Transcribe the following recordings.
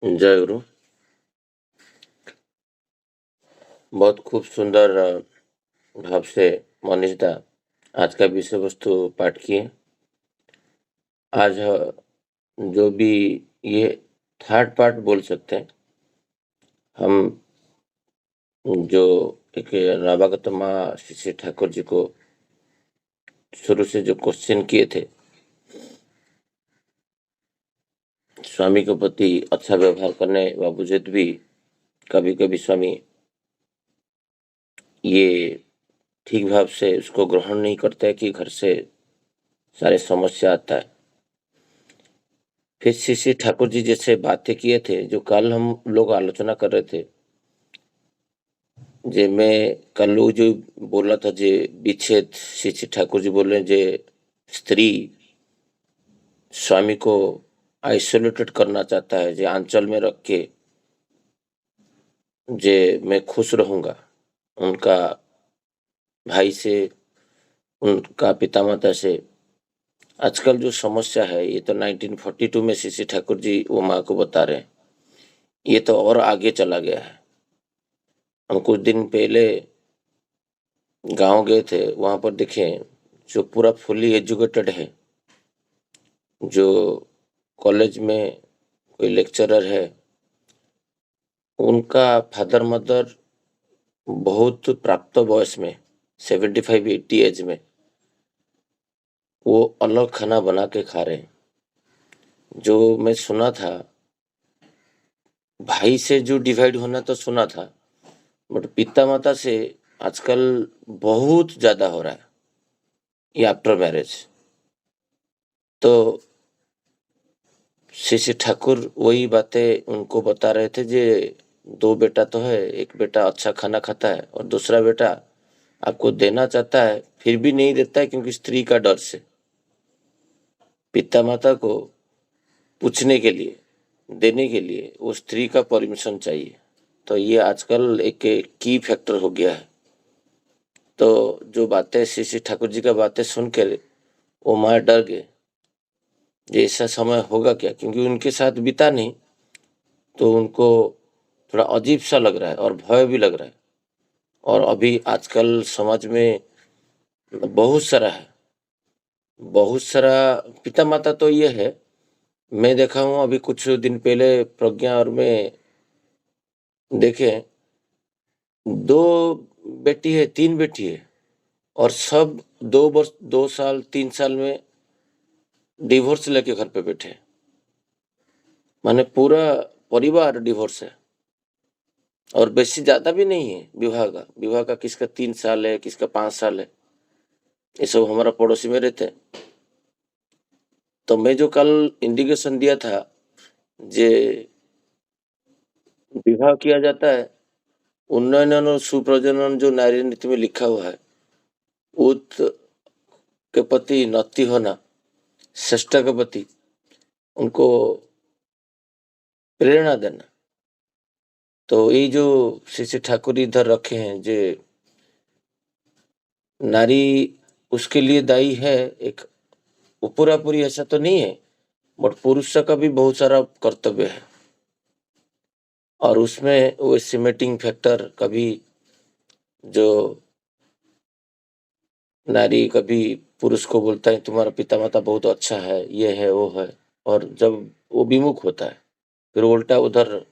जय गुरु। बहुत खूब सुंदर भाव से मनीष दा आज का विषय वस्तु पाठ किए। आज जो भी ये थर्ड पार्ट बोल सकते हैं हम, जो एक नवागत माँ श्री ठाकुर जी को शुरू से जो क्वेश्चन किए थे, स्वामी के प्रति अच्छा व्यवहार करने बावजूद भी कभी कभी स्वामी ये ठीक भाव से उसको ग्रहण नहीं करते कि घर से सारे समस्या आता है। फिर श्री ठाकुर जी जैसे बातें किए थे जो कल हम लोग आलोचना कर रहे थे, जे मैं कल लोग जो बोला था जे विच्छेद श्री ठाकुर जी बोल रहे हैं जे स्त्री स्वामी को आइसोलेटेड करना चाहता है, जे आंचल में रख के जे मैं खुश रहूंगा उनका भाई से, उनका पिता माता से। आजकल जो समस्या है ये तो 1942 में श्री ठाकुर जी वो माँ को बता रहे हैं, ये तो और आगे चला गया है। हम कुछ दिन पहले गांव गए थे, वहां पर देखे जो पूरा फुल्ली एजुकेटेड है, जो कॉलेज में कोई लेक्चरर है, उनका फादर मदर बहुत प्राप्त वयस में 75-80 एज में वो अलग खाना बना के खा रहे हैं। जो मैं सुना था भाई से जो डिवाइड होना तो सुना था, बट पिता माता से आजकल बहुत ज्यादा हो रहा है ये आफ्टर मैरिज। तो श्री ठाकुर वही बातें उनको बता रहे थे, जे दो बेटा तो है, एक बेटा अच्छा खाना खाता है और दूसरा बेटा आपको देना चाहता है फिर भी नहीं देता है, क्योंकि स्त्री का डर से पिता माता को पूछने के लिए, देने के लिए वो स्त्री का परमिशन चाहिए। तो ये आजकल एक की फैक्टर हो गया है। तो जो बातें श्री ठाकुर जी का बातें सुनकर वो माँ डर गए, ये ऐसा समय होगा क्या, क्योंकि उनके साथ बीता नहीं, तो उनको थोड़ा अजीब सा लग रहा है और भय भी लग रहा है। और अभी आजकल समाज में बहुत सारा है, बहुत सारा पिता माता तो ये है। मैं देखा हूँ अभी कुछ दिन पहले प्रज्ञा और मैं देखे, दो बेटी है, तीन बेटी है, और सब 2 वर्ष 2 साल 3 साल में डिवोर्स लेके घर पे बैठे। माने पूरा परिवार डिवोर्स है, और बेसी ज्यादा भी नहीं है विवाह का किसका 3 साल है, किसका 5 साल है। ये सब हमारा पड़ोसी में रहते हैं। तो मैं जो कल इंडिकेशन दिया था, जे विवाह किया जाता है उन्नयन और सुप्रजनन, जो नारी नीति में लिखा हुआ है, उत के प्रति नति होना, श्रेष्ठ के प्रति उनको प्रेरणा देना। तो ये जो श्री ठाकुर इधर रखे हैं, जे नारी उसके लिए दायी है, एक वो पूरा पूरी ऐसा तो नहीं है, बट पुरुष का भी बहुत सारा कर्तव्य है। और उसमें वो सिमेटिंग फैक्टर, कभी जो नारी कभी पुरुष को बोलता है तुम्हारा पिता माता बहुत अच्छा है, ये है वो है, और जब वो विमुख होता है फिर उल्टा उधर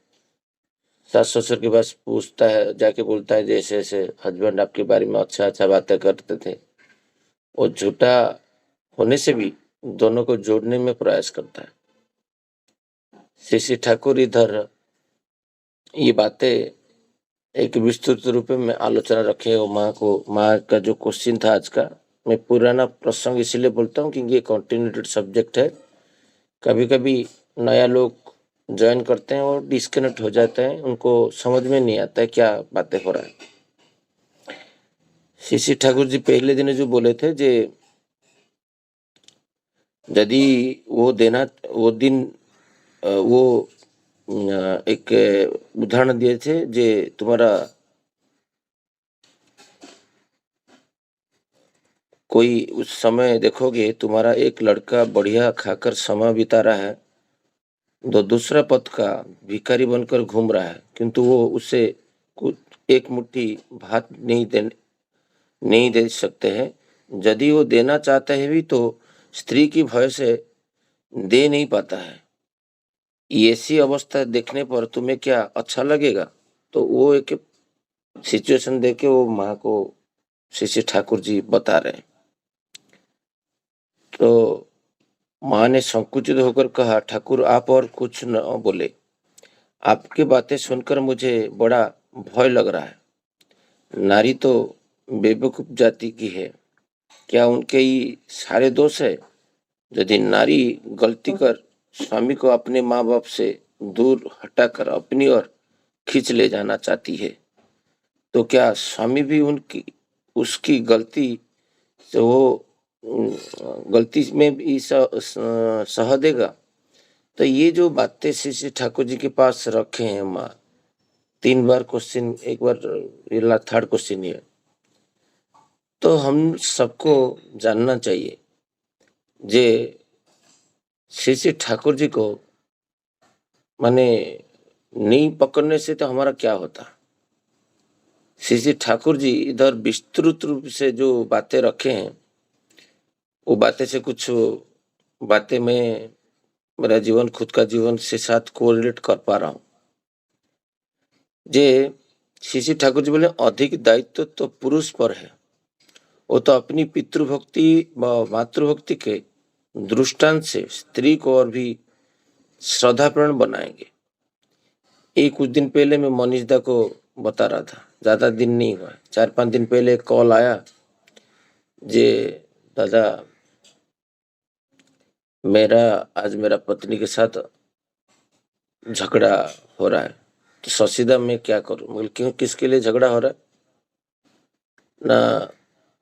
सास ससुर के पास पूछता है, जाके बोलता है जैसे ऐसे हस्बैंड आपके बारे में अच्छा अच्छा बातें करते थे। वो झूठा होने से भी दोनों को जोड़ने में प्रयास करता है। श्री ठाकुर इधर ये बातें एक विस्तृत रूप में आलोचना रखे। और माँ का जो क्वेश्चन था आज का, मैं पुराना प्रसंग इसीलिए बोलता हूँ क्योंकि ये कंटिन्यूटेड सब्जेक्ट है। कभी कभी नया लोग ज्वाइन करते हैं और डिस्कनेक्ट हो जाते हैं, उनको समझ में नहीं आता है क्या बातें हो रहा है। श्री ठाकुर जी पहले दिन जो बोले थे, जे यदि वो देना वो दिन वो एक उदाहरण दिए थे, जे तुम्हारा कोई उस समय देखोगे तुम्हारा एक लड़का बढ़िया खाकर समय बिता रहा है, दूसरा पद का भिखारी बनकर घूम रहा है, किंतु वो उसे कुछ एक मुट्ठी भात नहीं दे सकते हैं। यदि वो देना चाहते हैं भी तो स्त्री की भय से दे नहीं पाता है। ऐसी अवस्था देखने पर तुम्हें क्या अच्छा लगेगा? तो वो एक सिचुएशन देके वो माँ को श्री श्री ठाकुर जी बता रहे हैं। तो माँ ने संकुचित होकर कहा, ठाकुर आप और कुछ न बोले। आपकी बातें सुनकर मुझे बड़ा भय लग रहा है। नारी तो बेवकूफ जाति की है, क्या उनके ही सारे दोष है? यदि नारी गलती कर स्वामी को अपने माँ बाप से दूर हटाकर अपनी ओर खींच ले जाना चाहती है, तो क्या स्वामी भी उनकी उसकी गलती से वो गलती में भी सह देगा? तो ये जो बातें श्री श्री ठाकुर जी के पास रखे हैं माँ, 3 बार क्वेश्चन, एक बार ये थर्ड क्वेश्चन है। तो हम सबको जानना चाहिए जे श्री श्री ठाकुर जी को माने नहीं पकड़ने से तो हमारा क्या होता। श्री श्री ठाकुर जी इधर विस्तृत रूप से जो बातें रखे हैं, वो बातें से कुछ बातें मैं मेरा जीवन खुद का जीवन से साथ कोरिलेट कर पा रहा हूँ। जे श्री श्री ठाकुर जी बोले अधिक दायित्व तो पुरुष पर है, वो तो अपनी पितृभक्ति व मातृभक्ति के दृष्टांत से स्त्री को और भी श्रद्धापूर्ण बनाएंगे। एक कुछ दिन पहले मैं मनीष दा को बता रहा था, ज्यादा दिन नहीं हुआ, 4-5 दिन पहले एक कॉल आया जे दादा मेरा पत्नी के साथ झगड़ा हो रहा है, तो ससीदा मैं क्या करूं? बोले क्यों, किसके लिए झगड़ा हो रहा है? ना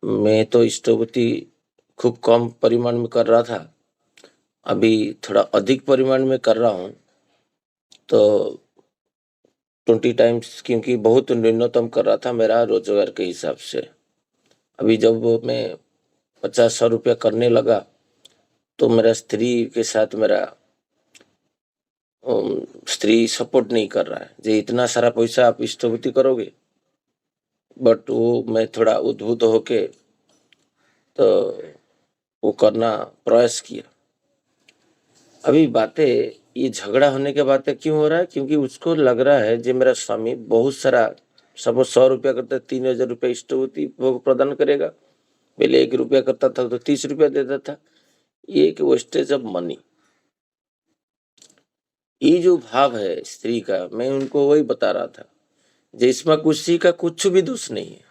मैं तो स्टोवती खूब कम परिमाण में कर रहा था, अभी थोड़ा अधिक परिमाण में कर रहा हूँ, तो 20 टाइम्स, क्योंकि बहुत न्यूनतम कर रहा था मेरा रोजगार के हिसाब से। अभी जब मैं 50-100 रुपया करने लगा तो मेरा स्त्री के साथ मेरा स्त्री सपोर्ट नहीं कर रहा है, जे इतना सारा पैसा आप स्टोवती करोगे। बट वो मैं थोड़ा उद्भूत होके तो वो करना प्रयास किया। अभी बातें ये झगड़ा होने के बातें क्यों हो रहा है? क्योंकि उसको लग रहा है जे मेरा स्वामी बहुत सारा, सब 100 रुपया करता 3,000 रुपया स्टोवती प्रदान करेगा, पहले 1 रुपया करता था तो 30 रुपया देता था। ये एक वेस्टेज ऑफ मनी, ये जो भाव है स्त्री का, मैं उनको वही बता रहा था जिसमें किसी का कुछ भी दोष नहीं है,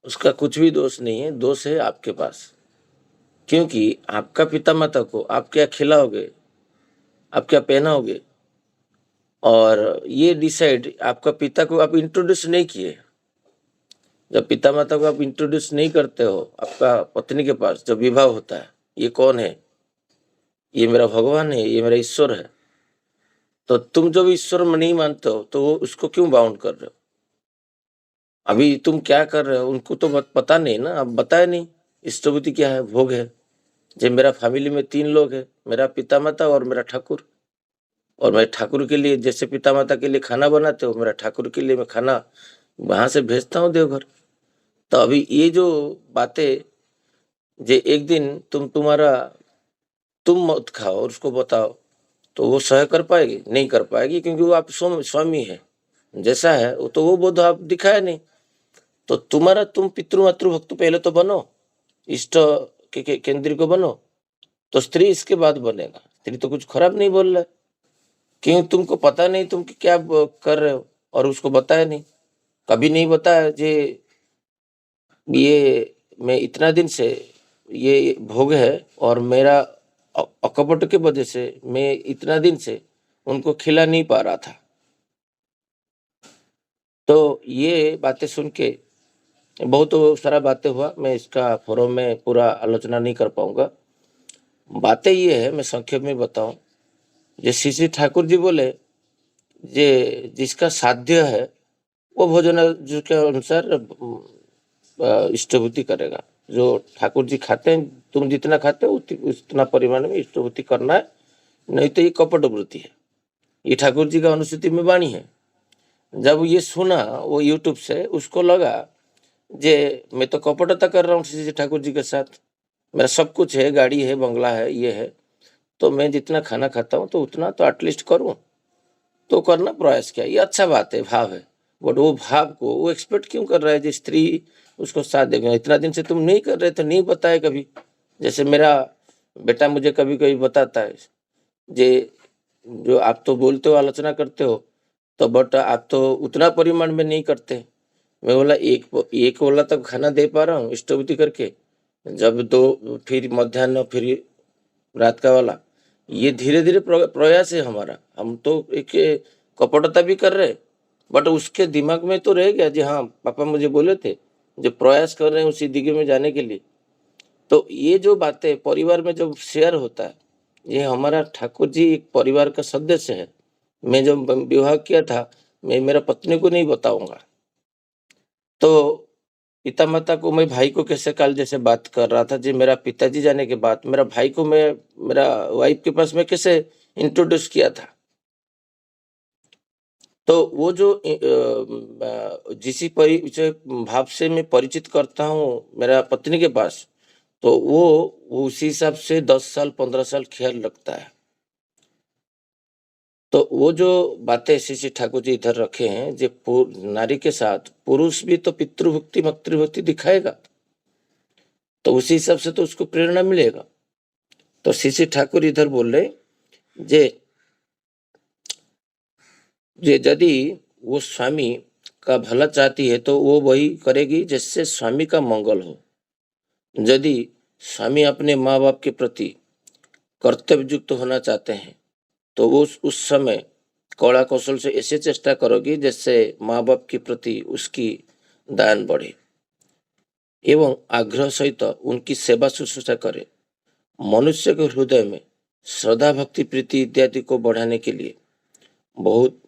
उसका कुछ भी दोष नहीं है, दोष है आपके पास। क्योंकि आपका पिता माता को आप क्या खिलाओगे, आप क्या पहनाओगे, और ये डिसाइड आपका पिता को आप इंट्रोड्यूस नहीं किए। जब पिता माता को आप इंट्रोड्यूस नहीं करते हो आपका पत्नी के पास, जब विवाह होता है, ये कौन है, ये मेरा भगवान है, ये मेरा ईश्वर है, तो तुम जब ईश्वर में नहीं मानते हो तो उसको क्यों बाउंड कर रहे हो? अभी तुम क्या कर रहे हो उनको तो पता नहीं ना, अब बताए नहीं इष्टभूति क्या है, भोग है। जब मेरा फैमिली में 3 लोग है, मेरा पिता माता और मेरा ठाकुर, और मैं ठाकुर के लिए जैसे पिता माता के लिए खाना बनाते हो, मेरा ठाकुर के लिए मैं खाना वहां से भेजता हूँ देवघर। तो अभी ये जो बातें, जे एक दिन तुम मत खाओ और उसको बताओ, तो वो सह कर पाएगी? नहीं कर पाएगी, क्योंकि वो आप स्वामी है, जैसा है वो तो वो बोध आप दिखाया नहीं। तो तुम पितृ मातृ भक्त पहले तो बनो, इष्ट के केंद्रीय को बनो, तो स्त्री इसके बाद बनेगा। स्त्री तो कुछ खराब नहीं बोल रहा है, क्यों तुमको पता नहीं तुम क्या कर रहे हो, और उसको बताया नहीं, कभी नहीं बताया जे ये मैं इतना दिन से ये भोग है, और मेरा अकपट के वजह से मैं इतना दिन से उनको खिला नहीं पा रहा था। तो ये बातें सुन के बहुत सारा बातें हुआ, मैं इसका फोरम में पूरा आलोचना नहीं कर पाऊंगा। बातें ये है, मैं संक्षेप में बताऊं, जे श्री श्री ठाकुर जी बोले जे जिसका साध्य है वो भोजन के अनुसार इष्टभूति करेगा। जो ठाकुर जी खाते हैं, तुम जितना खाते हो उतना परिमाण में इष्टभूति करना है, नहीं तो ये कपट वृत्ति है, ये ठाकुर जी का अनुसूची में वाणी है। जब ये सुना वो यूट्यूब से, उसको लगा जे मैं तो कपटता कर रहा हूँ श्री ठाकुर जी के साथ, मेरा सब कुछ है, गाड़ी है, बंगला है, ये है, तो मैं जितना खाना खाता हूँ तो उतना तो एटलीस्ट करूँ, तो करना प्रयास किया, ये अच्छा बात है, भाव है। बट वो भाव को वो एक्सपेक्ट क्यों कर रहा है, जो स्त्री उसको साथ देगा, इतना दिन से तुम नहीं कर रहे तो नहीं बताए कभी। जैसे मेरा बेटा मुझे कभी कभी बताता है जे जो आप तो बोलते हो, आलोचना करते हो, तो बट आप तो उतना परिमाण में नहीं करते। मैं बोला एक एक वाला तक खाना दे पा रहा हूँ स्टोवती करके, जब दो, फिर मध्याह्न, फिर रात का वाला, ये धीरे धीरे प्रयास है हमारा। हम तो एक कपटता भी कर रहे, बट उसके दिमाग में तो रह गया जी हाँ पापा मुझे बोले थे, जो प्रयास कर रहे हैं उसी दिगे में जाने के लिए। तो ये जो बातें परिवार में जब शेयर होता है, ये हमारा ठाकुर जी एक परिवार का सदस्य है। मैं जब विवाह किया था, मैं मेरा पत्नी को नहीं बताऊंगा, तो पिता माता को, मैं भाई को कैसे कल जैसे बात कर रहा था जी, मेरा पिताजी जाने के बाद मेरा भाई को मैं मेरा वाइफ के पास मैं कैसे इंट्रोड्यूस किया था। तो वो जो जिस भाव से मैं परिचित करता हूँ मेरा पत्नी के पास, तो वो उसी हिसाब से 10 साल 15 साल ख्याल रखता है। तो वो जो बातें श्री श्री ठाकुर जी इधर रखे हैं, जो नारी के साथ पुरुष भी तो पितृभक्ति मातृभक्ति दिखाएगा, तो उसी हिसाब से तो उसको प्रेरणा मिलेगा। तो श्री श्री ठाकुर इधर बोल रहे जे जे यदि वो स्वामी का भला चाहती है तो वो वही करेगी जिससे स्वामी का मंगल हो। यदि स्वामी अपने माँ बाप के प्रति कर्तव्ययुक्त होना चाहते हैं तो वो उस समय कड़ा कौशल से ऐसे चेष्टा करोगी जिससे माँ बाप के प्रति उसकी दान बढ़े एवं आग्रह सहित उनकी सेवा शुश्रूषा करे। मनुष्य के हृदय में श्रद्धा भक्ति प्रीति इत्यादि को बढ़ाने के लिए बहुत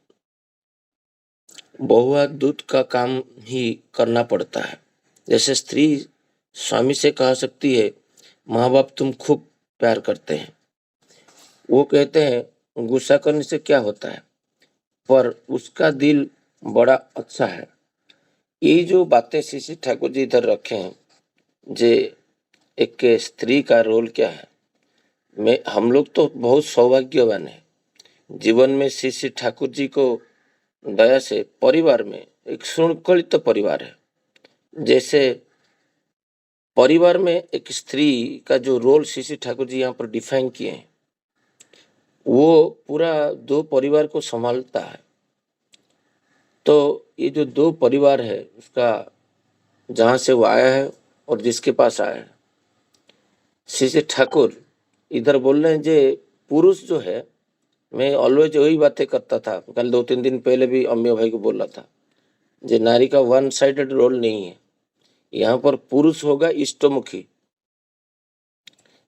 बहुआ दूत का काम ही करना पड़ता है। जैसे स्त्री स्वामी से कह सकती है माँ बाप तुम खूब प्यार करते हैं, वो कहते हैं गुस्सा करने से क्या होता है, पर उसका दिल बड़ा अच्छा है। ये जो बातें श्री श्री ठाकुर जी इधर रखे हैं, जे एक स्त्री का रोल क्या है, मैं हम लोग तो बहुत सौभाग्यवान है, जीवन में श्री श्री ठाकुर जी को दया से परिवार में एक श्रृंखलित परिवार है। जैसे परिवार में एक स्त्री का जो रोल श्री श्री ठाकुर जी यहाँ पर डिफाइन किए हैं, वो पूरा दो परिवार को संभालता है। तो ये जो दो परिवार है उसका जहाँ से वो आया है और जिसके पास आया है, श्री श्री ठाकुर इधर बोल रहे हैं जे पुरुष जो है, मैं ऑलवेज वही बातें करता था, कल 2-3 दिन पहले भी अम्मी भाई को बोला था, जे नारी का वन साइडेड रोल नहीं है, यहाँ पर पुरुष होगा इष्टमुखी,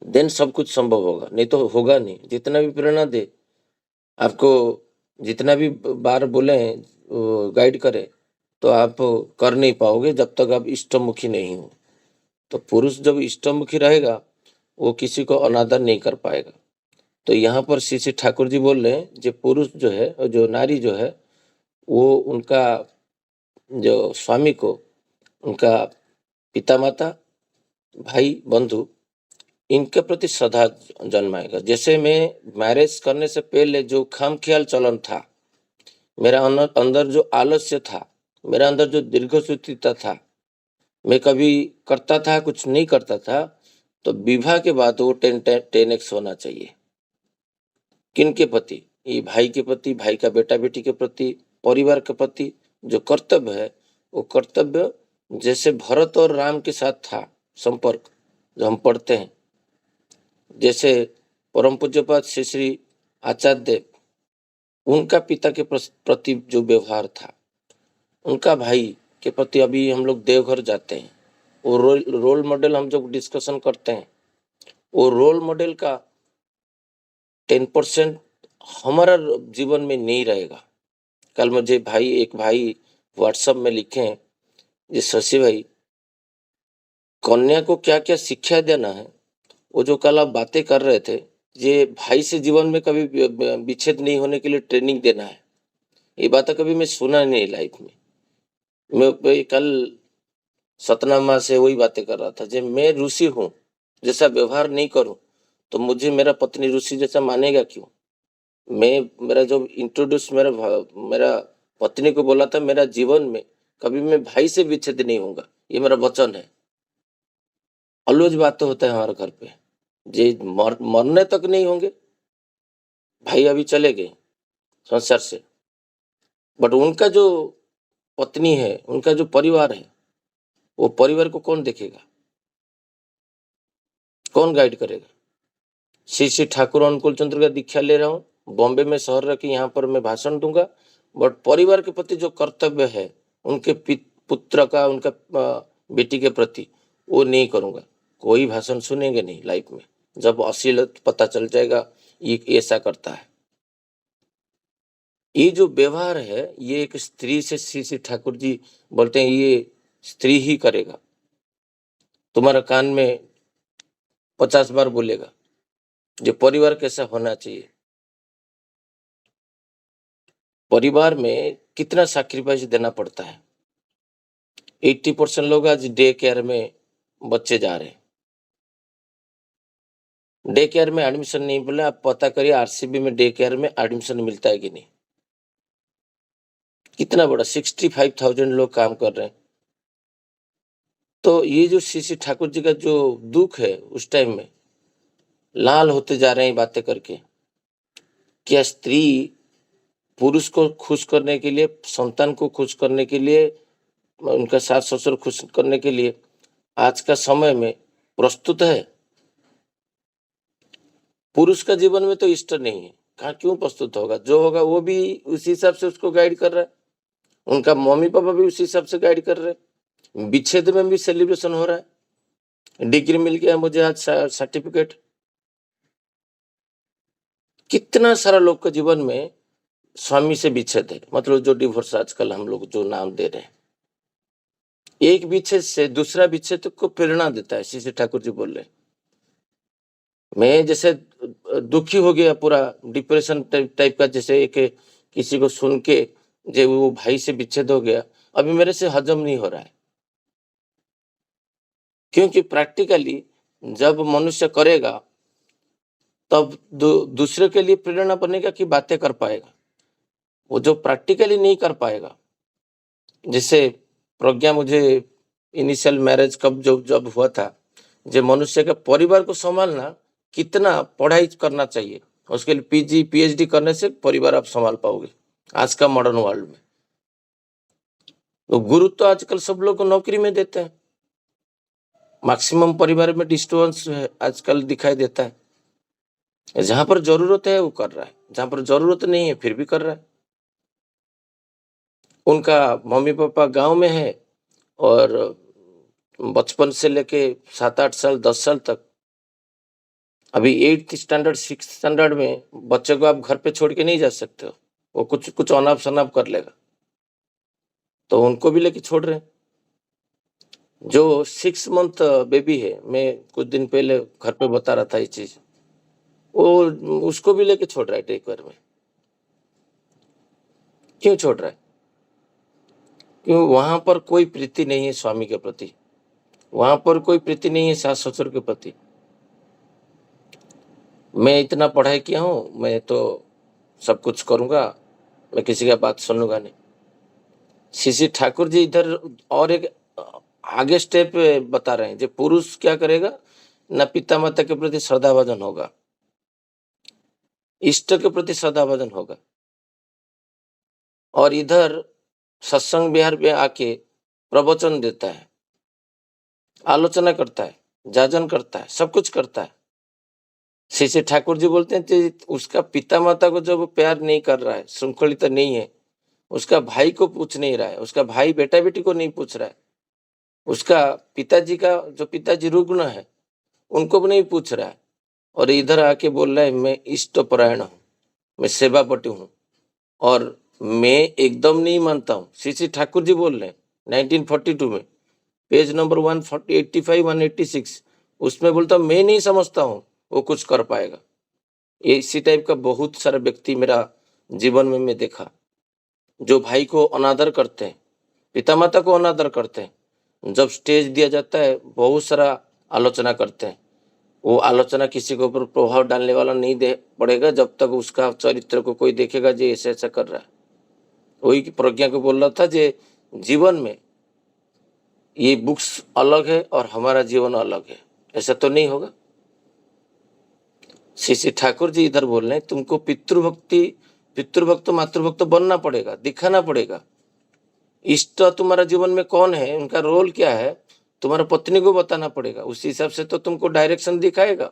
देन सब कुछ संभव होगा, नहीं तो होगा नहीं। जितना भी प्रेरणा दे आपको, जितना भी बार बोले गाइड करे, तो आप कर नहीं पाओगे जब तक आप इष्टमुखी नहीं हो। तो पुरुष जब इष्टमुखी रहेगा वो किसी को अनादर नहीं कर पाएगा। तो यहाँ पर श्री श्री ठाकुर जी बोल रहे हैं जो पुरुष जो है और जो नारी जो है, वो उनका जो स्वामी को उनका पिता माता भाई बंधु इनके प्रति श्रद्धा जन्माएगा। जैसे मैं मैरिज करने से पहले जो खामख्याल चलन था, मेरा अंदर जो आलस्य था, मेरा अंदर जो दीर्घसूत्रिता था, मैं कभी करता था कुछ नहीं करता था, तो विवाह के बाद वो 10x होना चाहिए। किन के प्रति? ये भाई के प्रति, भाई का बेटा बेटी के प्रति, परिवार के प्रति जो कर्तव्य है, वो कर्तव्य जैसे भरत और राम के साथ था संपर्क, जो हम पढ़ते हैं, जैसे परम पूज्यपाद श्री श्री आचार्य देव, उनका पिता के प्रति जो व्यवहार था, उनका भाई के प्रति, अभी हम लोग देवघर जाते हैं, वो रोल मॉडल हम जब डिस्कशन करते हैं, वो रोल मॉडल का 10% हमारा जीवन में नहीं रहेगा। कल मुझे एक भाई व्हाट्सएप में लिखे हैं, जी शशि भाई, कन्या को क्या क्या शिक्षा देना है, वो जो कल आप बातें कर रहे थे, ये भाई से जीवन में कभी विच्छेद नहीं होने के लिए ट्रेनिंग देना है, ये बात कभी मैं सुना नहीं लाइफ में। मैं कल सतनामा से वही बातें कर रहा था, जब मैं ऋषि हूँ, जैसा व्यवहार नहीं करूं तो मुझे मेरा पत्नी ऋषि जैसा मानेगा क्यों? मेरा जो इंट्रोड्यूस मेरा पत्नी को बोला था, मेरा जीवन में कभी मैं भाई से विच्छेद नहीं होऊंगा, ये मेरा वचन है। ऑलवेज बात तो होता है हमारे घर पे, जे मरने तक नहीं होंगे। भाई अभी चले गए संसार से, बट उनका जो पत्नी है, उनका जो परिवार है, वो परिवार को कौन देखेगा, कौन गाइड करेगा? श्री श्री ठाकुर अनुकूल चंद्र का दीक्षा ले रहा हूँ, बॉम्बे में शहर रख के यहाँ पर मैं भाषण दूंगा, बट परिवार के प्रति जो कर्तव्य है, उनके पुत्र का, उनका बेटी के प्रति, वो नहीं करूंगा। कोई भाषण सुनेंगे नहीं लाइफ में, जब अश्लीलत पता चल जाएगा ये ऐसा करता है। ये जो व्यवहार है, ये एक स्त्री से श्री श्री ठाकुर जी बोलते हैं, ये स्त्री ही करेगा। तुम्हारा कान में 50 बार बोलेगा जो परिवार कैसा होना चाहिए। परिवार में कितना सैक्रिफाइस देना पड़ता है। 80% लोग आज डे केयर में बच्चे जा रहे हैं। डे केयर में एडमिशन नहीं मिला, आप पता करिए आरसीबी में डे केयर में एडमिशन मिलता है कि नहीं। कितना बड़ा 65,000 लोग काम कर रहे हैं। तो ये जो श्री श्री ठाकुर जी का जो दुख है, उस टाइम में लाल होते जा रहे हैं बातें करके। क्या स्त्री पुरुष को खुश करने के लिए, संतान को खुश करने के लिए, उनका सास ससुर खुश करने के लिए आज का समय में प्रस्तुत है? पुरुष का जीवन में तो इष्ट नहीं है, कहाँ क्यों प्रस्तुत होगा? जो होगा वो भी उसी हिसाब से उसको गाइड कर रहा है, उनका मम्मी पापा भी उसी हिसाब से गाइड कर रहे हैं। विच्छेद में भी सेलिब्रेशन हो रहा है, डिग्री मिल गया मुझे आज, सर्टिफिकेट। कितना सारा लोग के जीवन में स्वामी से विच्छेद है, मतलब जो डिवोर्स आजकल हम लोग जो नाम दे रहे हैं, एक विच्छेद से दूसरा विच्छेद को प्रेरणा देता है। श्री ठाकुर जी बोल रहे, मैं जैसे दुखी हो गया, पूरा डिप्रेशन टाइप का, जैसे एक किसी को सुन के जो वो भाई से विच्छेद हो गया, अभी मेरे से हजम नहीं हो रहा है। क्योंकि प्रैक्टिकली जब मनुष्य करेगा तब दूसरे के लिए प्रेरणा बनेगा कि बातें कर पाएगा। वो जो प्रैक्टिकली नहीं कर पाएगा, जैसे प्रज्ञा, मुझे इनिशियल मैरिज कब जब हुआ था, जो मनुष्य के परिवार को संभालना कितना पढ़ाई करना चाहिए, उसके लिए पीजी पीएचडी करने से परिवार आप संभाल पाओगे आज का मॉडर्न वर्ल्ड में। तो गुरु तो आजकल सब लोग को नौकरी में देते हैं, मैक्सिमम परिवार में डिस्टर्बेंस आजकल दिखाई देता है। जहां पर जरूरत है वो कर रहा है, जहां पर जरूरत नहीं है फिर भी कर रहा है। उनका मम्मी पापा गांव में है और बचपन से लेके 7-8 साल 10 साल तक, अभी 8th स्टैंडर्ड 6th स्टैंडर्ड में बच्चे को आप घर पे छोड़ के नहीं जा सकते हो, वो कुछ कुछ अनाप शनाप कर लेगा, तो उनको भी लेके छोड़ रहे हैं। जो 6 मंथ बेबी है, मैं कुछ दिन पहले घर पे बता रहा था ये चीज, वो उसको भी लेके छोड़ रहा है टेक केयर में। क्यों छोड़ रहा है? क्यों? वहां पर कोई प्रीति नहीं है स्वामी के प्रति, वहां पर कोई प्रीति नहीं है सास ससुर के प्रति। मैं इतना पढ़ाई किया हूं, मैं तो सब कुछ करूंगा, मैं किसी का बात सुनूंगा नहीं। श्री ठाकुर जी इधर और एक आगे स्टेप बता रहे हैं, जो पुरुष क्या करेगा, न पिता माता के प्रति श्रद्धाभाजन होगा, इष्ट के प्रति श्रद्धाभाजन होगा, और इधर सत्संग विहार में आके प्रवचन देता है, आलोचना करता है, जाजन करता है, सब कुछ करता है। श्री ठाकुर जी बोलते हैं कि उसका पिता माता को जब प्यार नहीं कर रहा है, श्रृंखलित नहीं है, उसका भाई को पूछ नहीं रहा है, उसका भाई बेटा बेटी को नहीं पूछ रहा है, उसका पिताजी का जो पिताजी रुग्ण है उनको भी नहीं पूछ रहा है, और इधर आके बोल रहा है मैं इष्टपरायण हूँ, मैं सेवापटु हूँ, और मैं एकदम नहीं मानता हूँ। श्री ठाकुर जी बोल रहे हैं 1942 में, पेज नंबर 185 186, उसमें बोलता मैं नहीं समझता हूँ वो कुछ कर पाएगा। ये इसी टाइप का बहुत सारा व्यक्ति मेरा जीवन में मैं देखा, जो भाई को अनादर करते हैं, पिता माता को अनादर करते हैं। जब स्टेज दिया जाता है बहुत सारा आलोचना करते हैं। वो आलोचना किसी के ऊपर प्रभाव डालने वाला नहीं दे पड़ेगा जब तक उसका चरित्र को कोई देखेगा जो ऐसा ऐसा कर रहा है। वही की प्रज्ञा को बोल रहा था जे जीवन में ये बुक्स अलग है और हमारा जीवन अलग है, ऐसा तो नहीं होगा। श्री श्री ठाकुर जी इधर बोल रहे हैं तुमको पितृभक्त मातृभक्त बनना पड़ेगा, दिखाना पड़ेगा। इष्ट तुम्हारा जीवन में कौन है, उनका रोल क्या है, तुम्हारा पत्नी को बताना पड़ेगा। उसी हिसाब से तो तुमको डायरेक्शन दिखाएगा।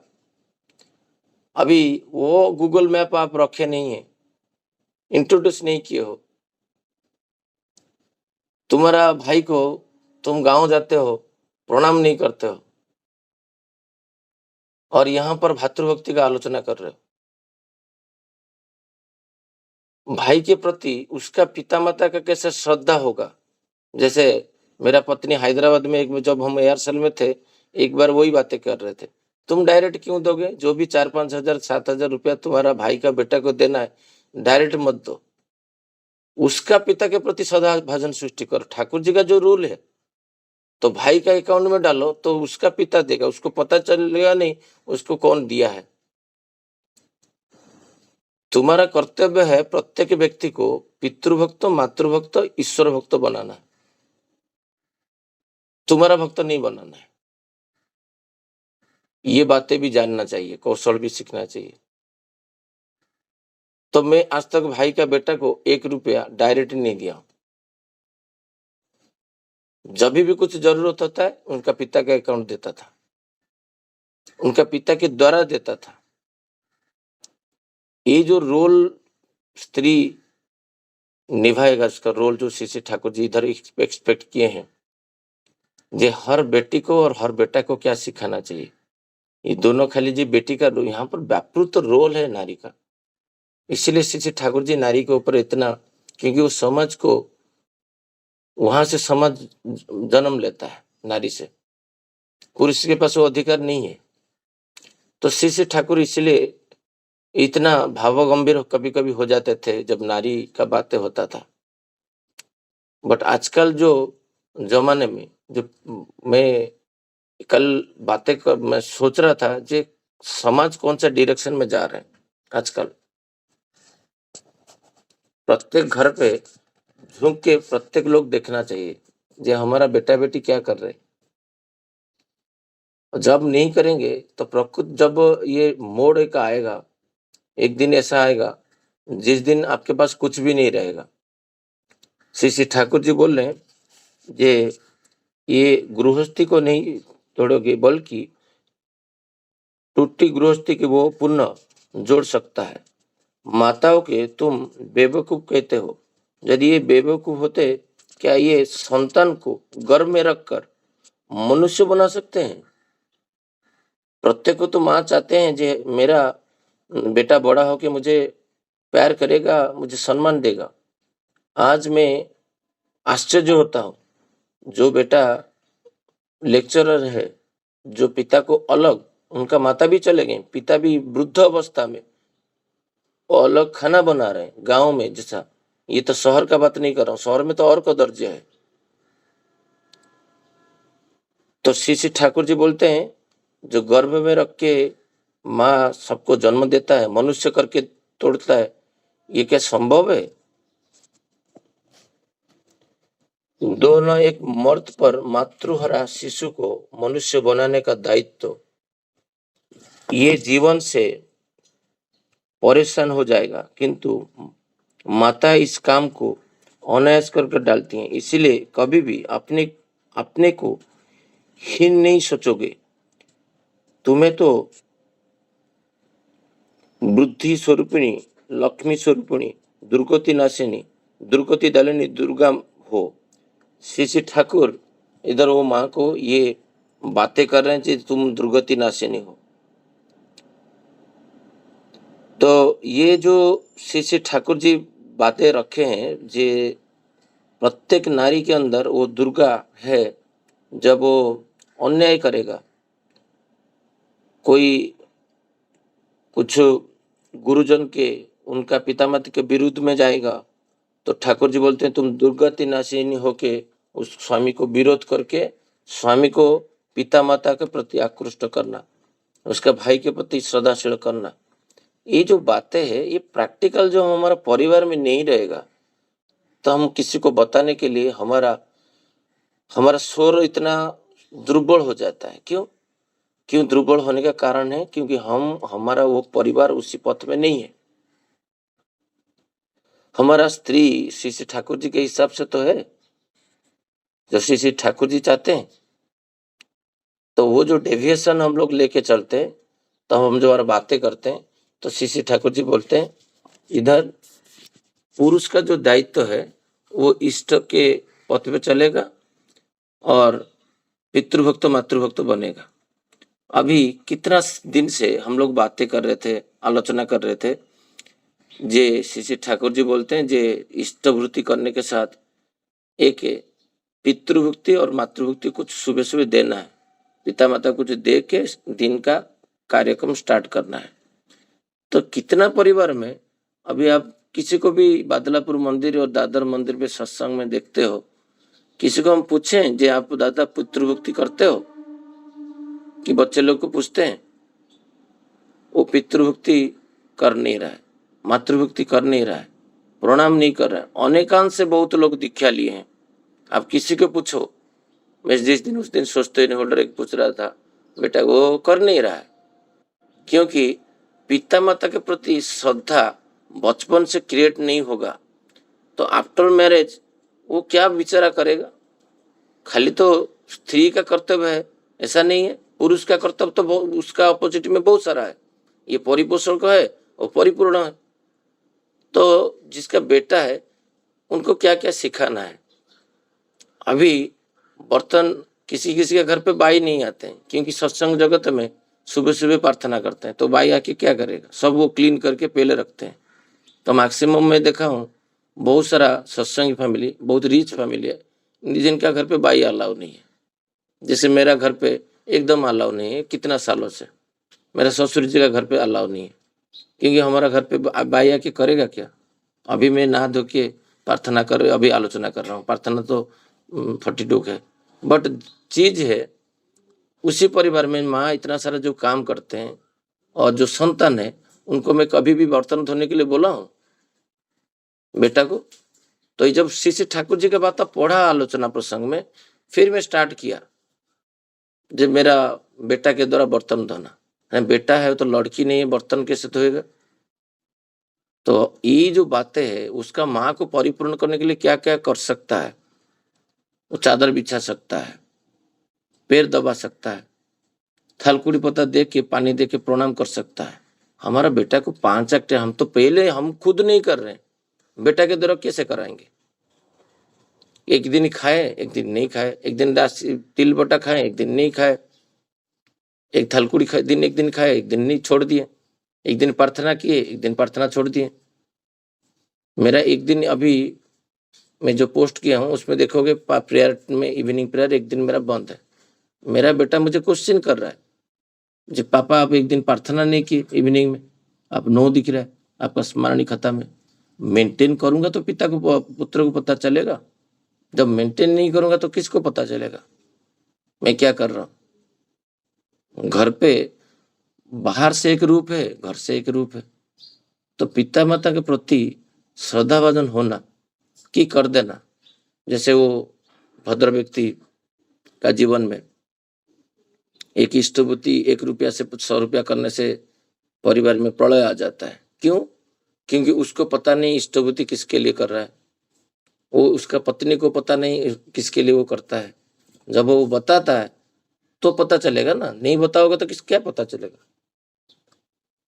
अभी वो गूगल मैप आप रखे नहीं है, इंट्रोड्यूस नहीं किए हो। तुम्हारा भाई को तुम गांव जाते हो, प्रणाम नहीं करते हो, और यहां पर भातृभक्ति का आलोचना कर रहे हो। भाई के प्रति उसका पिता माता का कैसे श्रद्धा होगा। जैसे मेरा पत्नी हैदराबाद में एक जब हम एयरसेल में थे, एक बार वही बातें कर रहे थे, तुम डायरेक्ट क्यों दोगे, जो भी 4-5 हजार 7 हजार रुपया तुम्हारा भाई का बेटा को देना है डायरेक्ट मत दो। उसका पिता के प्रति सदा भाजन सृष्टि करो। ठाकुर जी का जो रूल है, तो भाई का अकाउंट में डालो तो उसका पिता देगा, उसको पता चलेगा नहीं उसको कौन दिया है। तुम्हारा कर्तव्य है प्रत्येक व्यक्ति को पितृभक्त मातृभक्त ईश्वर भक्त बनाना है, तुम्हारा भक्त नहीं बनाना है। ये बातें भी जानना चाहिए, कौशल भी सीखना चाहिए। तो मैं आज तक भाई का बेटा को 1 रुपया डायरेक्ट नहीं दिया। जब भी कुछ जरूरत होता है उनका पिता का अकाउंट देता था, उनका पिता के द्वारा देता था। ये जो रोल स्त्री निभाएगा, इसका रोल जो श्री ठाकुर जी इधर एक्सपेक्ट किए हैं, जे हर बेटी को और हर बेटा को क्या सिखाना चाहिए। ये दोनों खाली जी बेटी का यहाँ पर व्यापृत रोल है नारी का। इसलिए श्री ठाकुर जी नारी के ऊपर इतना, क्योंकि वो समाज को, वहां से समाज जन्म लेता है नारी से, पुरुष के पास वो अधिकार नहीं है। तो श्री ठाकुर इसलिए इतना भावगंभीर कभी कभी हो जाते थे जब नारी का बातें होता था। बट आजकल जो जमाने में जो मैं कल मैं सोच रहा था जे समाज कौन सा डायरेक्शन में जा रहे हैं। आजकल प्रत्येक घर पे झुक के प्रत्येक लोग देखना चाहिए जे हमारा बेटा बेटी क्या कर रहे हैं। जब नहीं करेंगे तो प्रकृति, जब ये मोड़ एक आएगा, एक दिन ऐसा आएगा जिस दिन आपके पास कुछ भी नहीं रहेगा। श्री श्री ठाकुर जी बोल रहे हैं ये गृहस्थी को नहीं तोड़ोगे, बल्कि टूटी गृहस्थी की वो पुनः जोड़ सकता है। माताओं के तुम बेवकूफ कहते हो, यदि ये बेवकूफ होते क्या ये संतान को गर्भ में रखकर मनुष्य बना सकते हैं। प्रत्येक को तो माँ चाहते हैं जे मेरा बेटा बड़ा होके मुझे प्यार करेगा, मुझे सम्मान देगा। आज मैं आश्चर्य होता हूँ, जो बेटा लेक्चरर है, जो पिता को अलग, उनका माता भी चले गए, पिता भी वृद्ध अवस्था में, वो अलग खाना बना रहे हैं गांव में जैसा। ये तो शहर का बात नहीं कर रहा हूँ, शहर में तो और का दर्जा है। तो श्री श्री ठाकुर जी बोलते हैं जो गर्भ में रख के माँ सबको जन्म देता है, मनुष्य करके तोड़ता है, ये क्या संभव है। दोनों एक मर्द पर मातृहरा शिशु को मनुष्य बनाने का दायित्व, ये जीवन से परेशान हो जाएगा, किंतु माता इस काम को अनायास करके डालती हैं। इसीलिए कभी भी अपने को हीन नहीं सोचोगे। तुम्हें तो बुद्धि स्वरूपिणी, लक्ष्मी स्वरूपिणी, दुर्गति नाशिनी, दुर्गति दालिनी दुर्गा हो। श्री श्री ठाकुर इधर वो माँ को ये बातें कर रहे हैं कि तुम दुर्गति नाशिनी हो। तो ये जो श्री श्री ठाकुर जी बातें रखे हैं, जे प्रत्येक नारी के अंदर वो दुर्गा है। जब वो अन्याय करेगा, कोई कुछ गुरुजन के, उनका पितामाता के विरुद्ध में जाएगा, तो ठाकुर जी बोलते हैं तुम दुर्गति नाशिनी होके उस स्वामी को विरोध करके स्वामी को पिता माता के प्रति आकृष्ट करना, उसका भाई के प्रति श्रद्धाशील करना। ये जो बातें हैं ये प्रैक्टिकल जो हमारा परिवार में नहीं रहेगा तो हम किसी को बताने के लिए हमारा हमारा स्वर इतना दुर्बल हो जाता है। क्यों क्यों दुर्बल होने का कारण है क्योंकि हम हमारा वो परिवार उसी पथ में नहीं है। हमारा स्त्री श्री श्री ठाकुर जी के हिसाब से तो है, जो श्री श्री ठाकुर जी चाहते हैं, तो वो जो डेविएशन हम लोग लेके चलते हैं, तो हम जो और बातें करते हैं, तो श्री श्री ठाकुर जी बोलते हैं इधर पुरुष का जो दायित्व है वो इष्ट के पथ पे चलेगा और पितृभक्त मातृभक्त बनेगा। अभी कितना दिन से हम लोग बातें कर रहे थे, आलोचना कर रहे थे, जे श्री श्री ठाकुर जी बोलते हैं जे इष्टवृत्ति करने के साथ एक पितृभक्ति और मातृभक्ति कुछ सुबह सुबह देना है, पिता माता कुछ दे के दिन का कार्यक्रम स्टार्ट करना है। तो कितना परिवार में अभी आप किसी को भी बादलापुर मंदिर और दादर मंदिर पे सत्संग में देखते हो, किसी को हम पूछें जे आप दादा पितृभक्ति करते हो, कि बच्चे लोग को पूछते हैं, वो पितृभक्ति कर नहीं रहा है, मातृभक्ति कर नहीं रहा है, प्रणाम नहीं कर रहा है। अनेकांश से बहुत लोग दीक्षा लिए हैं, आप किसी को पूछो। मैं जिस दिन उस दिन सोचते होल्डर एक पूछ रहा था, बेटा वो कर नहीं रहा है क्योंकि पिता माता के प्रति श्रद्धा बचपन से क्रिएट नहीं होगा तो आफ्टर मैरिज वो क्या विचारा करेगा। खाली तो स्त्री का कर्तव्य है ऐसा नहीं है, पुरुष का कर्तव्य तो उसका अपोजिट में बहुत सारा है, ये परिपोषण का है और परिपूर्ण है। तो जिसका बेटा है उनको क्या क्या सिखाना है। अभी बर्तन किसी किसी के घर पे बाई नहीं आते हैं क्योंकि सत्संग जगत में सुबह सुबह प्रार्थना करते हैं, तो बाई आके क्या करेगा, सब वो क्लीन करके पहले रखते हैं। तो मैक्सिमम मैं देखा हूँ बहुत सारा सत्संग फैमिली, बहुत रिच फैमिली है जिनका घर पे बाई अलाउ नहीं है। जैसे मेरा घर पे एकदम अलाउ नहीं है, कितना सालों से मेरा ससुर जी का घर पे अलाउ नहीं है क्योंकि हमारा घर पे बाई आके करेगा क्या। अभी मैं नहा धो के प्रार्थना कर अभी आलोचना कर रहा हूँ, प्रार्थना तो फटीडुक है, बट चीज है उसी परिवार में माँ इतना सारा जो काम करते हैं और जो संतान है उनको मैं कभी भी बर्तन धोने के लिए बोला हूँ बेटा को। तो ये जब श्री श्री ठाकुर जी का बात पढ़ा आलोचना प्रसंग में, फिर मैं स्टार्ट किया जब मेरा बेटा के द्वारा बर्तन धोना। बेटा है तो लड़की नहीं है, बर्तन कैसे धोएगा। तो ये जो बातें है उसका माँ को परिपूर्ण करने के लिए क्या क्या कर सकता है, वो चादर बिछा सकता है, पैर दबा सकता है, थालकुड़ी पत्ता दे के पानी दे के प्रणाम कर सकता है। हमारा बेटा को 5 एक्ट हम तो पहले हम खुद नहीं कर रहे हैं, बेटा के द्वारा कैसे कराएंगे। एक दिन खाए एक दिन नहीं खाए, एक दिन तिल बटा खाए एक दिन नहीं खाए, एक थालकुड़ी खाए दिन एक दिन खाए एक दिन नहीं छोड़ दिए, एक दिन प्रार्थना किए एक दिन प्रार्थना छोड़ दिए। मेरा एक दिन अभी मैं जो पोस्ट किया हूँ उसमें देखोगे प्रेयर में इवनिंग प्रेयर एक दिन मेरा बंद है। मेरा बेटा मुझे क्वेश्चन कर रहा है, जब पापा आप एक दिन प्रार्थना नहीं की इवनिंग में, आप नो दिख रहा है आपका स्मरण खाता में। मेंटेन करूंगा तो पिता को पुत्र को पता चलेगा, जब मेंटेन नहीं करूंगा तो किसको पता चलेगा मैं क्या कर रहा हूं। घर पे बाहर से एक रूप है, घर से एक रूप है। तो पिता माता के प्रति श्रद्धाभाजन होना कि कर देना। जैसे वो भद्र व्यक्ति का जीवन में एक इष्टभूति 1 रुपया से 100 रुपया करने से परिवार में प्रलय आ जाता है। क्यों? क्योंकि उसको पता नहीं इष्टभूति किसके लिए कर रहा है, वो उसका पत्नी को पता नहीं किसके लिए वो करता है। जब वो बताता है तो पता चलेगा ना, नहीं बताओगे तो क्या पता चलेगा।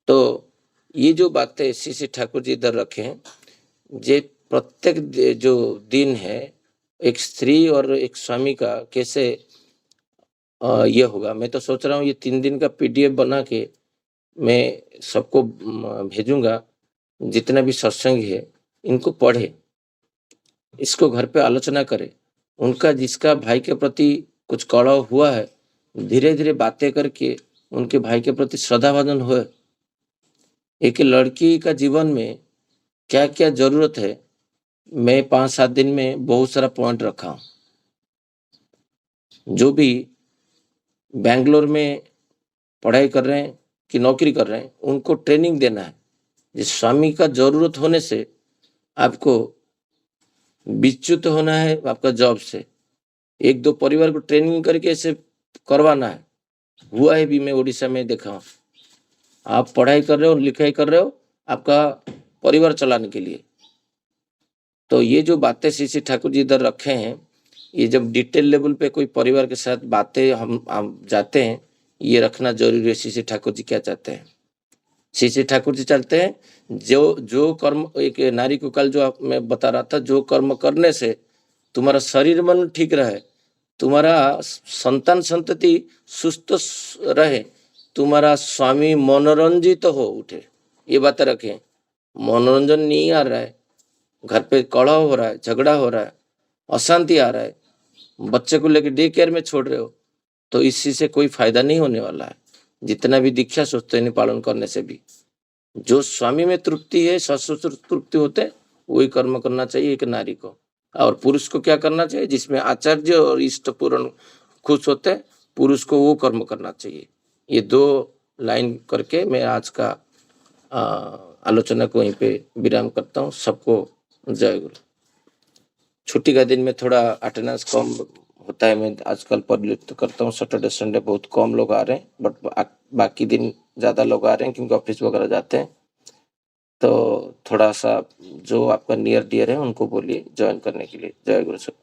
तो ये जो बातें श्री श्री ठाकुर जी इधर रखे हैं, जे प्रत्येक जो दिन है एक स्त्री और एक स्वामी का कैसे ये होगा। मैं तो सोच रहा हूँ ये 3 दिन का PDF बना के मैं सबको भेजूंगा, जितना भी सत्संग है इनको पढ़े, इसको घर पे आलोचना करे। उनका जिसका भाई के प्रति कुछ कड़ाव हुआ है, धीरे धीरे बातें करके उनके भाई के प्रति श्रद्धाभाजन हो। एक लड़की का जीवन में क्या-क्या ज़रूरत है, मैं 5-7 दिन में बहुत सारा पॉइंट रखा हूँ। जो भी बैंगलोर में पढ़ाई कर रहे हैं कि नौकरी कर रहे हैं, उनको ट्रेनिंग देना है। जिस स्वामी का ज़रूरत होने से आपको विच्युत होना है आपका जॉब से। 1-2 परिवार को ट्रेनिंग करके ऐसे करवाना है। हुआ है भी, मैं ओडिशा में देखा हूँ। आप पढ़ाई कर रहे हो, लिखाई कर रहे हो, आपका परिवार चलाने के लिए। तो ये जो बातें श्री ठाकुर जी इधर रखे हैं, ये जब डिटेल लेवल पे कोई परिवार के साथ बातें हम जाते हैं, ये रखना ज़रूरी है श्री ठाकुर जी क्या चाहते हैं। श्री ठाकुर जी चाहते हैं जो कर्म, एक नारी को कल जो मैं बता रहा था, जो कर्म करने से तुम्हारा शरीर मन ठीक रहे, तुम्हारा संतान संतति सुस्त रहे, तुम्हारा स्वामी मनोरंजित हो उठे, ये बातें रखें। मनोरंजन नहीं आ रहा है, घर पे कलह हो रहा है, झगड़ा हो रहा है, अशांति आ रहा है, बच्चे को लेकर डे केयर में छोड़ रहे हो, तो इसी से कोई फायदा नहीं होने वाला है। जितना भी दीक्षा सोचते नहीं पालन करने से भी जो स्वामी में तृप्ति है, ससुर तृप्ति होते हैं, वही कर्म करना चाहिए एक नारी को। और पुरुष को क्या करना चाहिए, जिसमें आचार्य और इष्ट पूर्ण खुश होते हैं, पुरुष को वो कर्म करना चाहिए। ये 2 लाइन करके मैं आज का आलोचना को वहीं पे विराम करता हूँ। सबको जय गुरु। छुट्टी का दिन में थोड़ा अटेंडेंस कम होता है, मैं आजकल परिलक्षित करता हूँ। सैटरडे संडे बहुत कम लोग आ रहे हैं, बट बाकी दिन ज़्यादा लोग आ रहे हैं क्योंकि ऑफिस वगैरह जाते हैं। तो थोड़ा सा जो आपका नियर डियर है उनको बोलिए ज्वाइन करने के लिए। जय गुरु सर।